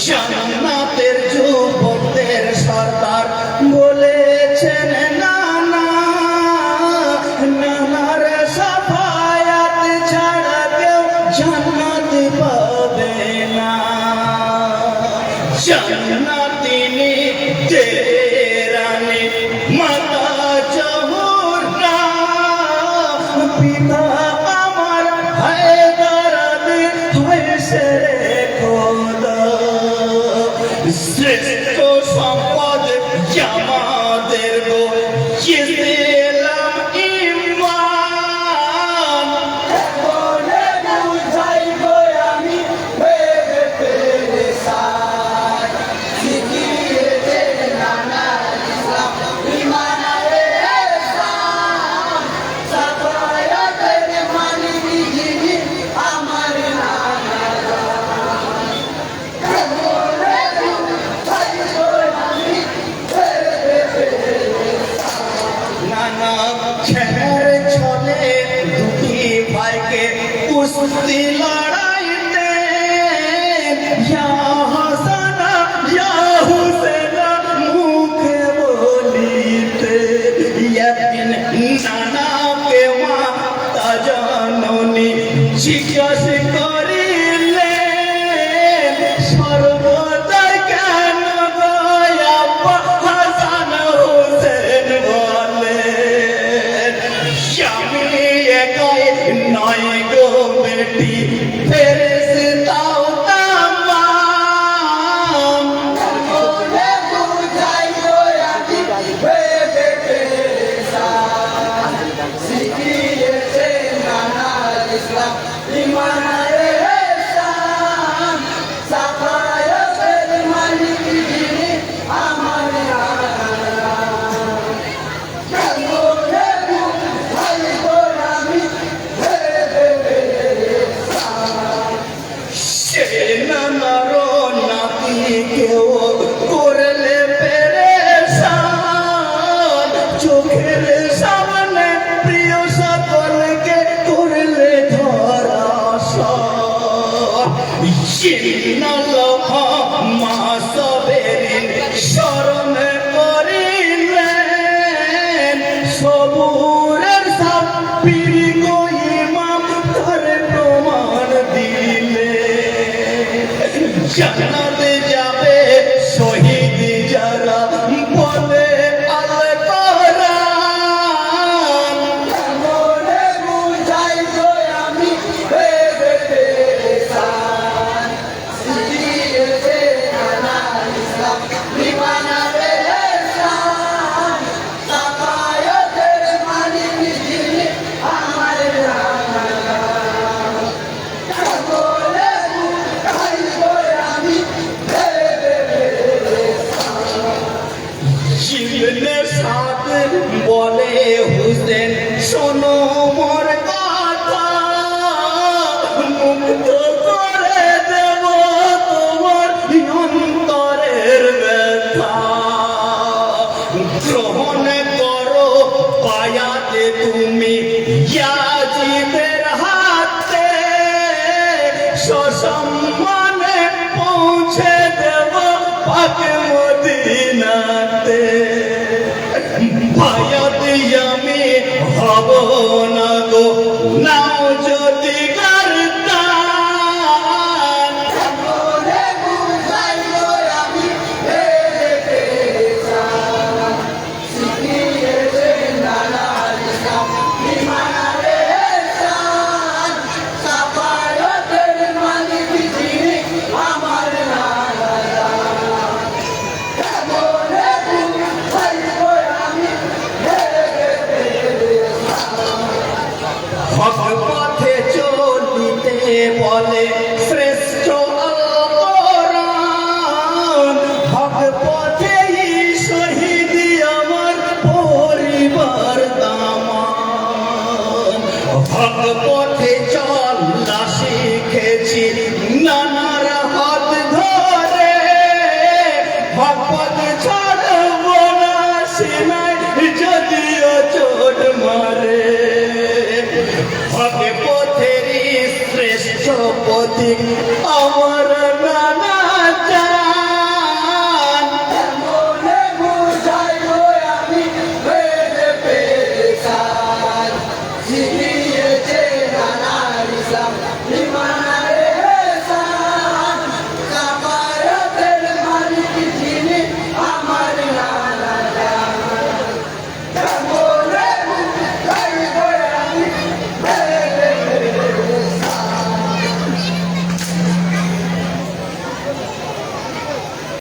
জান্নাতের যুবকদের সরদার বলেছেন নানার সাফায়াত ছাড়া কেউ জান্নাত পাবে না। জান্নাতি নিতেরানি মাতা জহুরা পিতা আমার হায়দার হয়েছে খোদা। শ্রেষ্ঠ সম্পদ আমাদের গো ইসলাম ঈমান। বলে বুঝাই গো আমি ভেবে পেরেশান, শিখিয়েছে নানা ইসলাম ঈমান আরে ইহসান। সাফায়াতের মালিক যিনি আমার নানা খেলার ছলে দুটি ভাইকে কুস্তি লড়াইতে ইয়া হাসানা ইয়া হুসেনা মুখে বলিতে একদিন নানাকে মাতা জননী জিজ্ঞাস করিলে সর্বদাই কেন গয়াপ্পা হাসান হোসেন বলে আমি একাই নয় গো বেটি ফেরেশতাও তামাম। বলে বুঝাই গো আমি ভেবে পেরেশান, শিখিয়েছে নানা ইসলাম ঈমান আরে ইহসান। সাফায়াতের মালিক যিনি আমার কেউ করলে পেরেশান, চোখের সামনে প্রিয় সকলকে করলে ধরাশান। মাসবেরিন স্মরণ করিলেন সবুরের সাব্বির গো ইমাম তার প্রমাণ দিলে। জান্নাতে যাবে শহীদ যারা বলে আল কোরআন। বলে বুঝাই গো আমি ভেবে পেরেশান, শিখিয়েছে নানা ইসলাম ঈমান আরে ইহসান। সাফায়াতের মালিক যিনি আমার বলে বুঝাই গো আমি ভেবে ইবনে সাদ বলে হুসেন শোনো মোর কথা, মুক্ত করে দেব তোমার অন্তরের ব্যথা। গ্রহণ করো বায়াতে তুমি ইয়াজিদের হাতে, সসম্মানে পৌঁছে দেব পাক মদিনাতে। বায়াত আমি হব না গো নাও যদি গারদান। বলে বুঝাই গো আমি ভেবে পেরেশান, শিখিয়েছে নানা ইসলাম ঈমান আরে ইহসান। সাফায়াতের মালিক যিনি আমার নানা। বলে বুঝাই গো আমি ভেবে পেরেশান। হক পথে চলিতে বলে শ্রেষ্ঠ আল কোরআন। হক পথেই শহীদ আমার পরিবার দামান। হক পথে চলা শিখে পথিক আমার নানা চাঁদ